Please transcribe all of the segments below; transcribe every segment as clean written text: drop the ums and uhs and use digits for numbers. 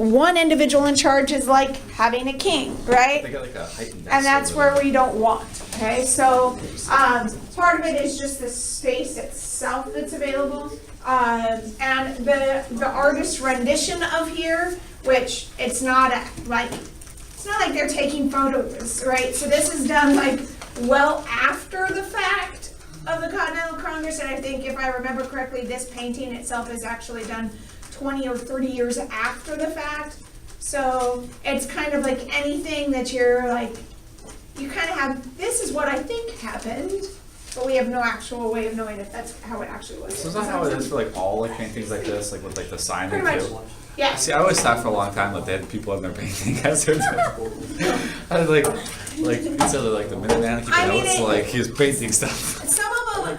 one individual in charge is like having a king, right? They got like a heightened. And that's where we don't want, okay? So, part of it is just the space itself that's available. And the artist rendition of here, which it's not like they're taking photos, right? So this is done like well after the fact of the Continental Congress, and I think if I remember correctly, this painting itself is actually done 20 or 30 years after the fact. So it's kind of like anything that you're like, you kind of have, this is what I think happened, but we have no actual way of knowing if that's how it actually was. So is that how it is for like all like paintings like this, like with like the sign Pretty and much. too? Yeah. See, I always thought for a long time that they had people in their painting as their I was like instead of like the Minuteman, I mean, it's like he was painting stuff.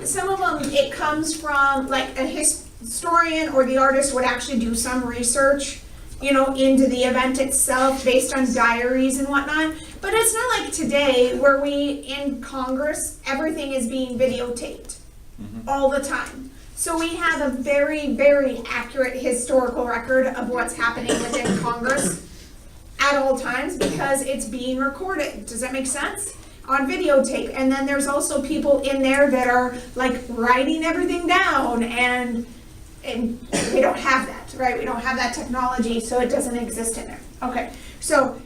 Some of them, it comes from like a historian or the artist would actually do some research, you know, into the event itself based on diaries and whatnot. But it's not like today where in Congress, everything is being videotaped all the time. So we have a very, very accurate historical record of what's happening within Congress at all times because it's being recorded. Does that make sense? On videotape. And then there's also people in there that are like writing everything down, and we don't have that, right? We don't have that technology, so it doesn't exist in there. Okay, so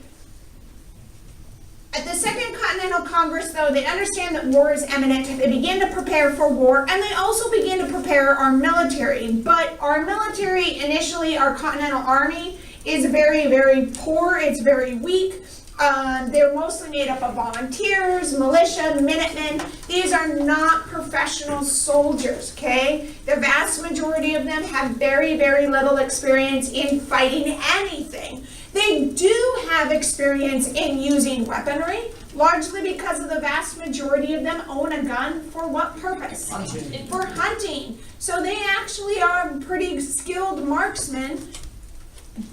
at the Second Continental Congress, though, they understand that war is imminent. They begin to prepare for war, and they also begin to prepare our military. But our military, initially, our Continental Army, is very, very poor. It's very weak. They're mostly made up of volunteers, militia, Minutemen. These are not professional soldiers, okay? The vast majority of them have very, very little experience in fighting anything. They do have experience in using weaponry, largely because of the vast majority of them own a gun. For what purpose? Hunting. For hunting. So they actually are pretty skilled marksmen,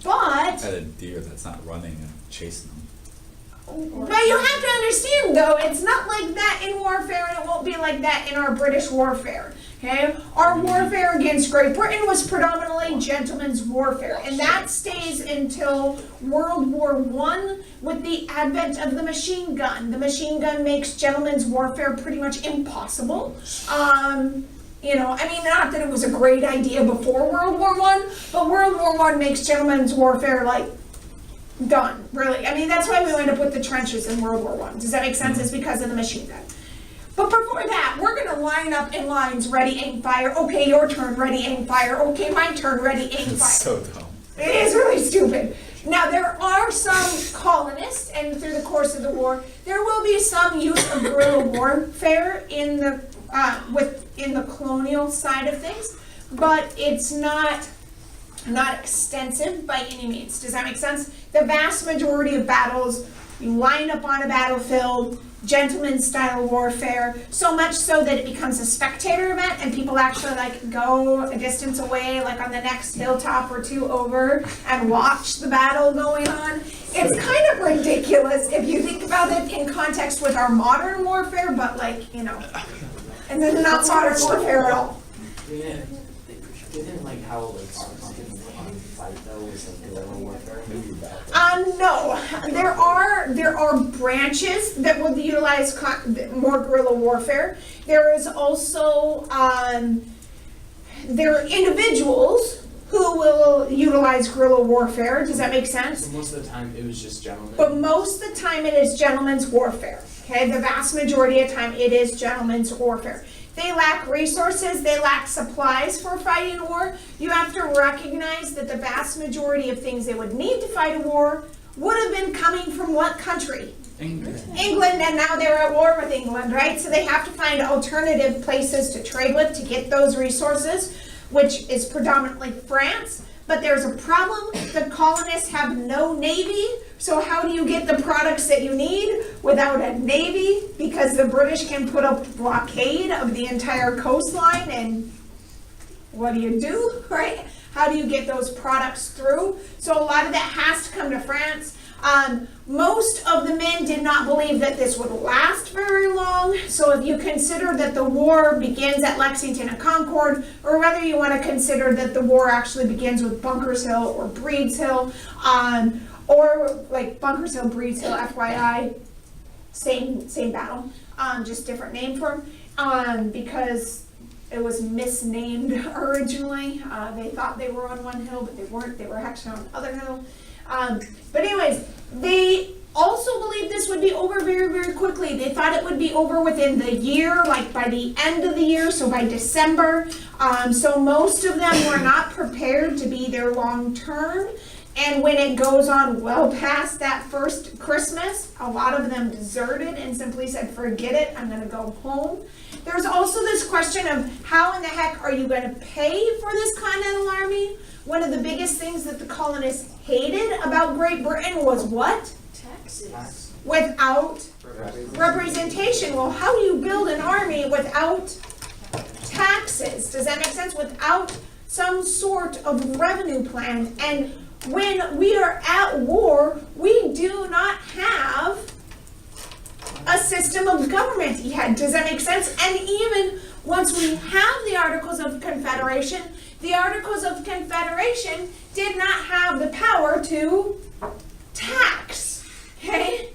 but... At a deer that's not running and chasing them. But you have to understand, though, it's not like that in warfare, and it won't be like that in our British warfare. Okay? Our warfare against Great Britain was predominantly gentlemen's warfare, and that stays until World War I with the advent of the machine gun. The machine gun makes gentlemen's warfare pretty much impossible. You know, I mean, not that it was a great idea before World War I, but World War I makes gentlemen's warfare, like, done, really. I mean, that's why we wind up with the trenches in World War I. Does that make sense? It's because of the machine gun. But before that, we're going to line up in lines, ready, aim, fire. Okay, your turn, ready, aim, fire. Okay, my turn, ready, aim, fire. It's so dumb. It is really stupid. Now, there are some colonists, and through the course of the war, there will be some use of guerrilla warfare in the colonial side of things, but it's not extensive by any means. Does that make sense? The vast majority of battles, you line up on a battlefield, gentleman style warfare, so much so that it becomes a spectator event and people actually like go a distance away, like on the next hilltop or two over, and watch the battle going on. It's kind of ridiculous if you think about it in context with our modern warfare, but like, you know, and then not modern warfare at all. Didn't like how like something fight though was like guerrilla warfare? No, there are branches that will utilize more guerrilla warfare. There is also there are individuals who will utilize guerrilla warfare. Does that make sense? So most of the time it was just gentlemen. But most of the time it is gentlemen's warfare. Okay, the vast majority of time it is gentlemen's warfare. They lack resources, they lack supplies for fighting a war. You have to recognize that the vast majority of things they would need to fight a war would have been coming from what country? England. England, and now they're at war with England, right? So they have to find alternative places to trade with to get those resources, which is predominantly France. But there's a problem. The colonists have no navy. So how do you get the products that you need without a navy? Because the British can put up blockade of the entire coastline, and what do, right? How do you get those products through? So a lot of that has to come to France. Most of the men did not believe that this would last very long. So if you consider that the war begins at Lexington and Concord, or whether you want to consider that the war actually begins with Bunkers Hill or Breeds Hill, or like Bunkers Hill, Breeds Hill, FYI, same battle, just different name for them, because it was misnamed originally. They thought they were on one hill, but they weren't. They were actually on the other hill. But anyways, they also believed this would be over very, very quickly. They thought it would be over within the year, like by the end of the year, so by December. So most of them were not prepared to be there long term. And when it goes on well past that first Christmas, a lot of them deserted and simply said, forget it, I'm gonna go home. There's also this question of how in the heck are you gonna pay for this Continental Army? One of the biggest things that the colonists hated about Great Britain was what? Taxes. Without representation. Well, how do you build an army without taxes? Does that make sense? Without some sort of revenue plan. And when we are at war, we do not have a system of government yet. Does that make sense? And even once we have the Articles of Confederation, the Articles of Confederation did not have the power to tax, okay?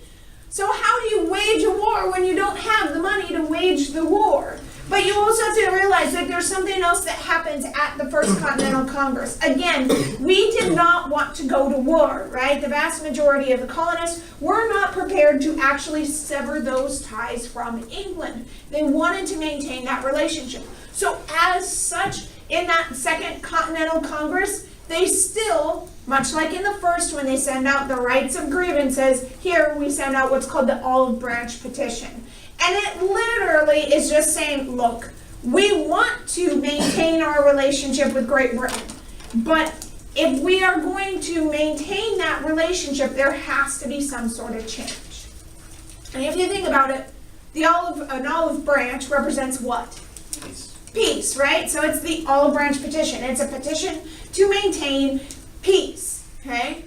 So how do you wage a war when you don't have the money to wage the war? But you also have to realize that there's something else that happens at the First Continental Congress. Again, we did not want to go to war, right? The vast majority of the colonists were not prepared to actually sever those ties from England. They wanted to maintain that relationship. So as such, in that Second Continental Congress, they still, much like in the first when they send out the rights of grievances, here we send out what's called the Olive Branch Petition. And it literally is just saying, look, we want to maintain our relationship with Great Britain, but if we are going to maintain that relationship, there has to be some sort of change. And if you think about it, an olive branch represents what? Peace, right? So it's the Olive Branch Petition. It's a petition to maintain peace, okay?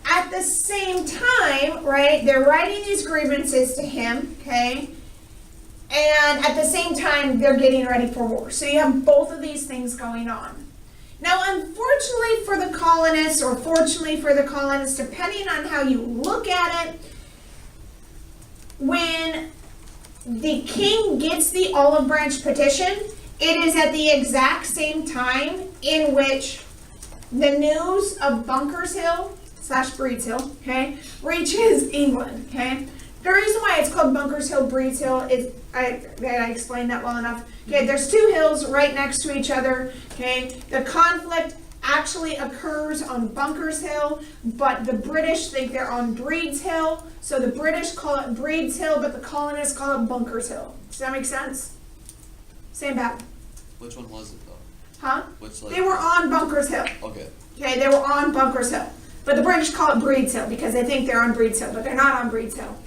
At the same time, right, they're writing these grievances to him, okay? And at the same time, they're getting ready for war. So you have both of these things going on. Now, unfortunately for the colonists, or fortunately for the colonists, depending on how you look at it, when the king gets the Olive Branch Petition, it is at the exact same time in which the news of Bunkers Hill / Breeds Hill, okay, reaches England, okay? The reason why it's called Bunkers Hill, Breeds Hill is, I explained that well enough. Okay, there's two hills right next to each other, okay? The conflict actually occurs on Bunkers Hill, but the British think they're on Breeds Hill, so the British call it Breeds Hill, but the colonists call it Bunkers Hill. Does that make sense? Same battle. Which one was it though? Huh? Which like? They were on Bunkers Hill. Okay. Okay, they were on Bunkers Hill. But the British call it Breeds Hill because they think they're on Breeds Hill, but they're not on Breeds Hill.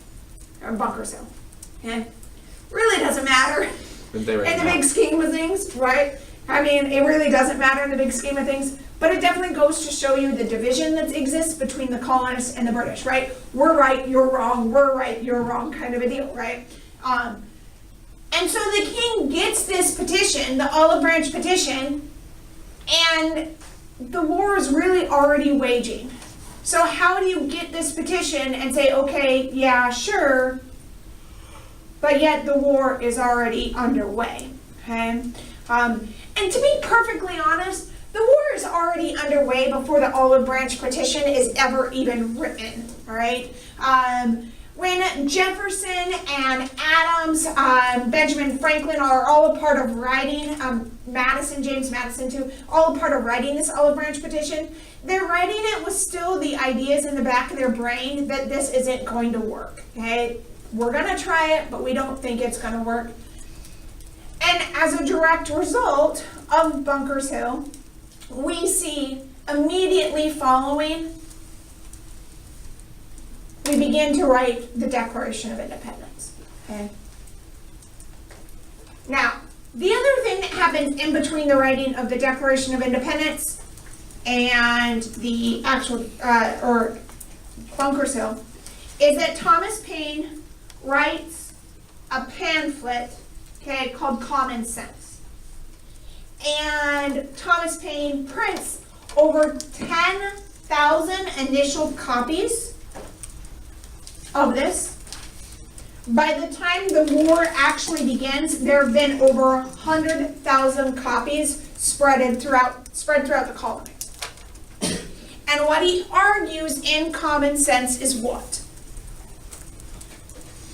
They're on Bunkers Hill. Okay? Really doesn't matter Didn't they right in the now? big scheme of things, right? I mean, it really doesn't matter in the big scheme of things, but it definitely goes to show you the division that exists between the colonists and the British, right? We're right, you're wrong, we're right, you're wrong kind of a deal, right? And so the king gets this petition, the Olive Branch Petition, and the war is really already waging. So how do you get this petition and say, okay, yeah, sure, but yet the war is already underway, okay? And to be perfectly honest, the war is already underway before the Olive Branch Petition is ever even written, all right? When Jefferson and Adams, Benjamin Franklin are all a part of writing, Madison, James Madison too, all a part of writing this Olive Branch Petition, they're writing it with still the ideas in the back of their brain that this isn't going to work, okay? We're gonna try it, but we don't think it's gonna work. And as a direct result of Bunkers Hill, we see immediately following, we begin to write the Declaration of Independence, okay? Now, the other thing that happens in between the writing of the Declaration of Independence and the actual, or Bunkers Hill, is that Thomas Paine writes a pamphlet, okay, called Common Sense. And Thomas Paine prints over 10,000 initial copies of this. By the time the war actually begins, there have been over 100,000 copies spread throughout the colony. And what he argues in Common Sense is what?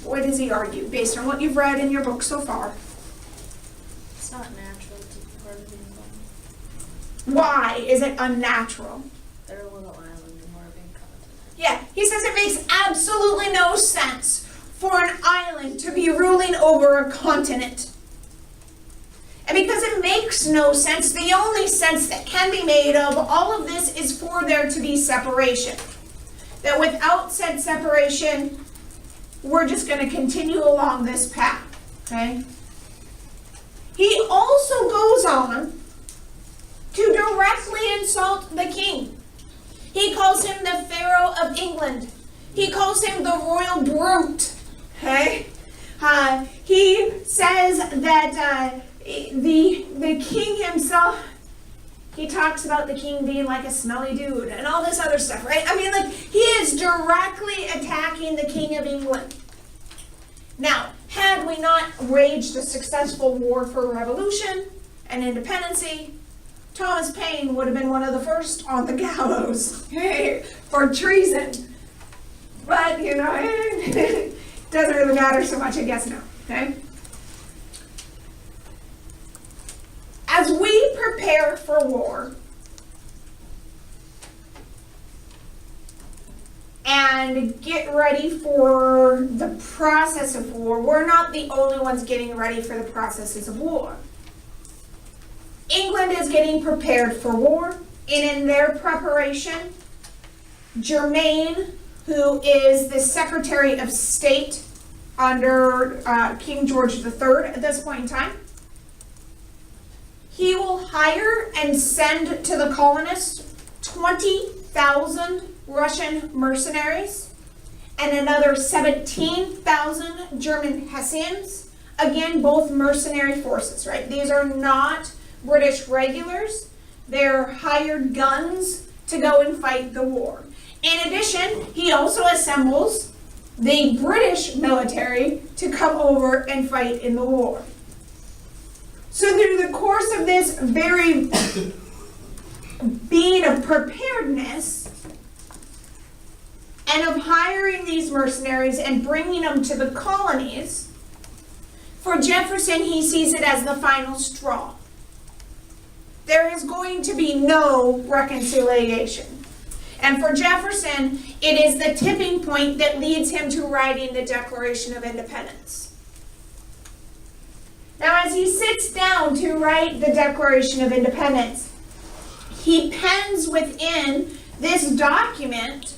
What does he argue, based on what you've read in your book so far? It's not natural to be part of England. Why is it unnatural? They're a little island and we're a big continent. Yeah, he says it makes absolutely no sense for an island to be ruling over a continent. And because it makes no sense, the only sense that can be made of all of this is for there to be separation. That without said separation, we're just going to continue along this path, okay? He also goes on to directly insult the king. He calls him the Pharaoh of England. He calls him the royal brute, okay? He says that the king himself, he talks about the king being like a smelly dude and all this other stuff, right? I mean, like, he is directly attacking the king of England. Now, had we not waged a successful war for revolution and independency, Thomas Paine would have been one of the first on the gallows for treason. But, you know, it doesn't really matter so much, I guess now, okay? As we prepare for war, and get ready for the process of war, we're not the only ones getting ready for the processes of war. England is getting prepared for war, and in their preparation, Germain, who is the Secretary of State under King George III at this point in time, he will hire and send to the colonists 20,000 Russian mercenaries and another 17,000 German Hessians. Again, both mercenary forces, right? These are not British regulars. They're hired guns to go and fight the war. In addition, he also assembles the British military to come over and fight in the war. So through the course of this very being of preparedness and of hiring these mercenaries and bringing them to the colonies, for Jefferson, he sees it as the final straw. There is going to be no reconciliation. And for Jefferson, it is the tipping point that leads him to writing the Declaration of Independence. Now, as he sits down to write the Declaration of Independence, he pens within this document,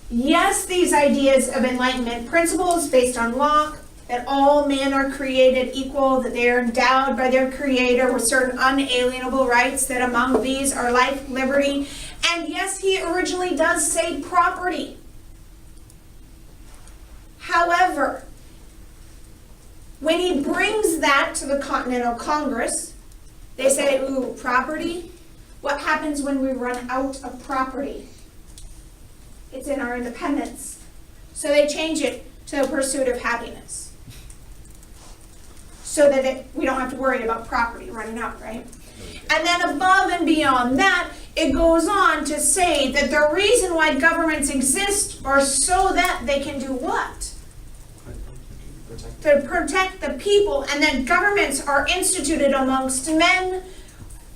yes, these ideas of Enlightenment principles based on Locke, that all men are created equal, that they are endowed by their Creator with certain unalienable rights, that among these are life, liberty, and yes, he originally does say property. However, when he brings that to the Continental Congress, they say, ooh, property? What happens when we run out of property? It's in our independence. So they change it to the pursuit of happiness. So that we don't have to worry about property running out, right? And then above and beyond that, it goes on to say that the reason why governments exist are so that they can do what? To protect the people, and that governments are instituted amongst men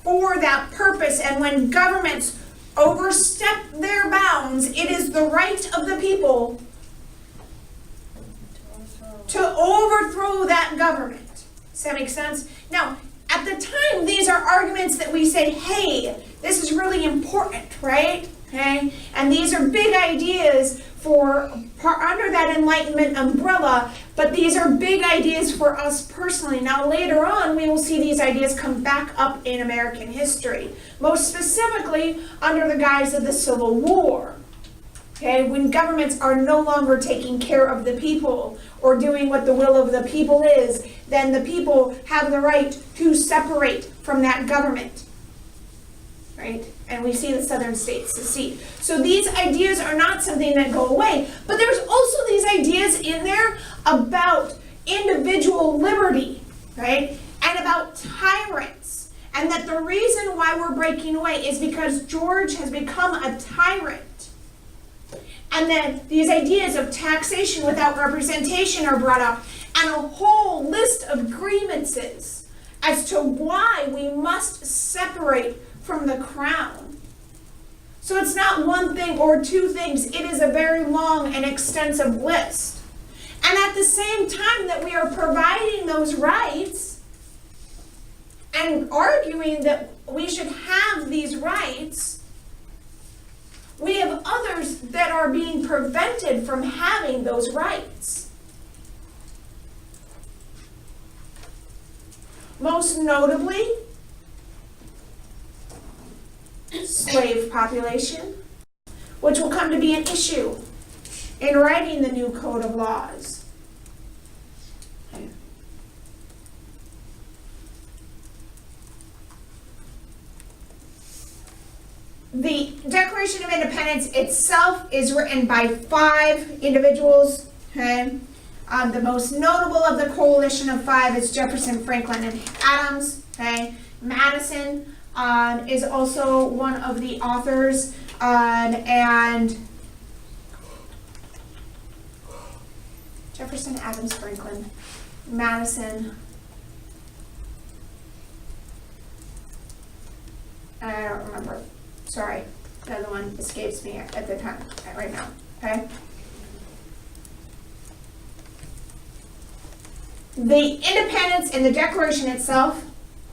for that purpose. And when governments overstep their bounds, it is the right of the people to overthrow that government. Does that make sense? Now, at the time, these are arguments that we say, hey, this is really important, right? Okay? And these are big ideas under that Enlightenment umbrella, but these are big ideas for us personally. Now later on, we will see these ideas come back up in American history, most specifically under the guise of the Civil War. Okay, when governments are no longer taking care of the people or doing what the will of the people is, then the people have the right to separate from that government. Right? And we see the southern states secede. So these ideas are not something that go away, but there's also these ideas in there about individual liberty, right? And about tyrants. And that the reason why we're breaking away is because George has become a tyrant. And then these ideas of taxation without representation are brought up, and a whole list of grievances as to why we must separate from the crown. So it's not one thing or two things, it is a very long and extensive list. And at the same time that we are providing those rights and arguing that we should have these rights, we have others that are being prevented from having those rights. Most notably, slave population, which will come to be an issue in writing the new code of laws. The Declaration of Independence itself is written by 5 individuals. Okay? The most notable of the coalition of 5 is Jefferson, Franklin, and Adams. Okay? Madison is also one of the authors, and Jefferson, Adams, Franklin, Madison. I don't remember. Sorry, the other one escapes me at the time, right now, okay? The independence in the Declaration itself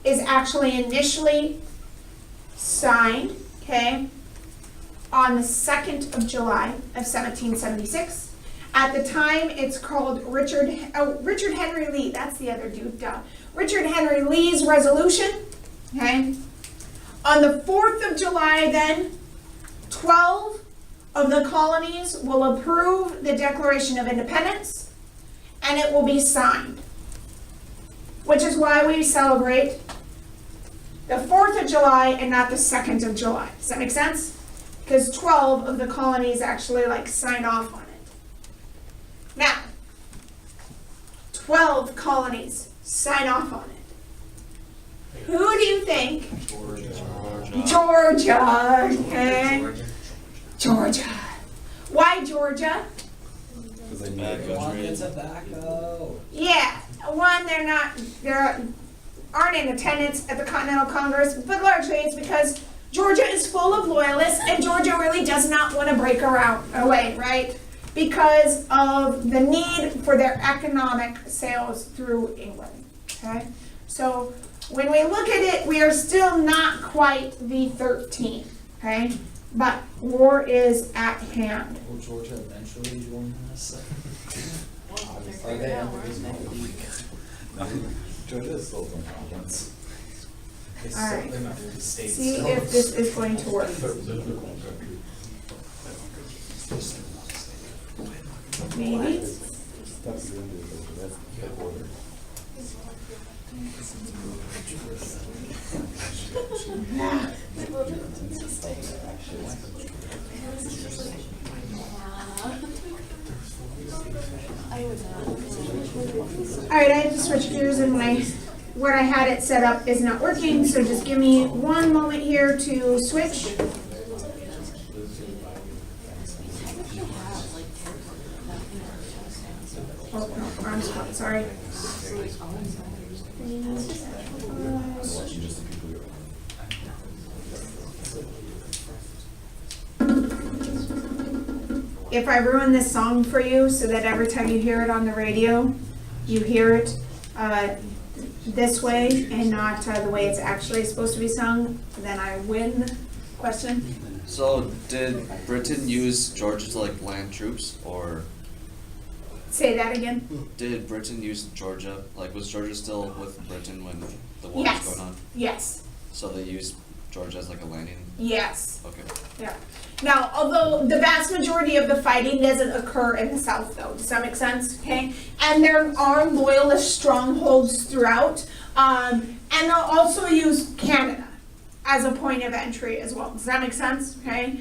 is actually initially signed, okay, on the 2nd of July of 1776. At the time, it's called Richard Henry Lee, that's the other dude, duh. Richard Henry Lee's resolution, okay? On the 4th of July, then, 12 of the colonies will approve the Declaration of Independence, and it will be signed. Which is why we celebrate the 4th of July and not the 2nd of July. Does that make sense? Because 12 of the colonies actually signed off on it. Now, 12 colonies sign off on it. Who do you think? Georgia. Okay. Georgia. Why Georgia? Because they need a tobacco. Yeah. One, they aren't in attendance at the Continental Congress, but largely it's because Georgia is full of loyalists, and Georgia really does not want to break away, right? Because of the need for their economic sales through England. Okay. So when we look at it, we are still not quite the 13, okay? But war is at hand. Will Georgia eventually join us? Are they under his name? Georgia is still from conference. All right. They're not the states. See if this is going to work. Maybe. All right, I have to switch gears, and where I had it set up is not working, so just give me one moment here to switch. Oh, no, wrong spot, sorry. If I ruin this song for you so that every time you hear it on the radio, you hear it this way and not the way it's actually supposed to be sung, then I win Question? So did Britain use Georgia to like land troops, or Say that again? did Britain use Georgia? Like, was Georgia still with Britain when the war Yes. was going on? Yes, So they used Georgia as like a landing. yes. Okay. Yeah. Now, although the vast majority of the fighting doesn't occur in the South, though, does that make sense? Okay, and there are loyalist strongholds throughout, and they'll also use Canada as a point of entry as well. Does that make sense? Okay.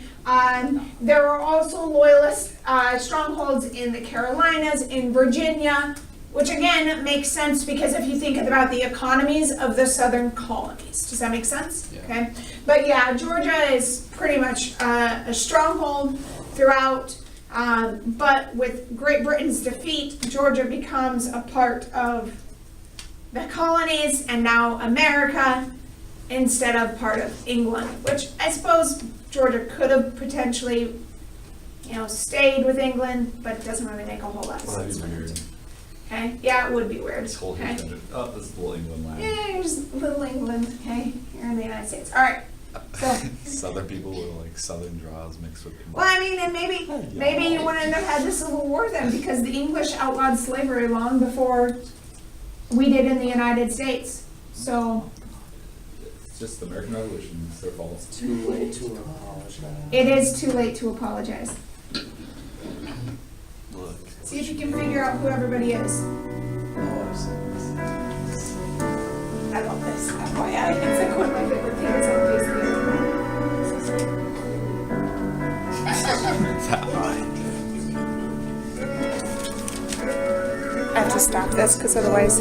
There are also loyalist strongholds in the Carolinas, in Virginia, which again makes sense because if you think about the economies of the southern colonies, does that make sense? Yeah. Okay. But yeah, Georgia is pretty much a stronghold throughout. But with Great Britain's defeat, Georgia becomes a part of the colonies and now America instead of part of England, which I suppose Georgia could have potentially, stayed with England, but it doesn't really make a whole lot of Well, that'd sense. be weird. Okay, yeah, it would be weird. This whole Okay. huge, oh, this is little England land. Yeah, here's little England, okay, here in the United States. All right, so, Southern people with like southern draws mixed with. well, I mean, and maybe you wouldn't have had the Civil War then, because the English outlawed slavery long before we did in the United States. So, It's just the American Revolution, it's their fault. Too late to apologize. it is too late to apologize. Look. See if you can figure out who everybody is. I love this, FYI, it's like one of my favorite things on Facebook. I have to stop this, because otherwise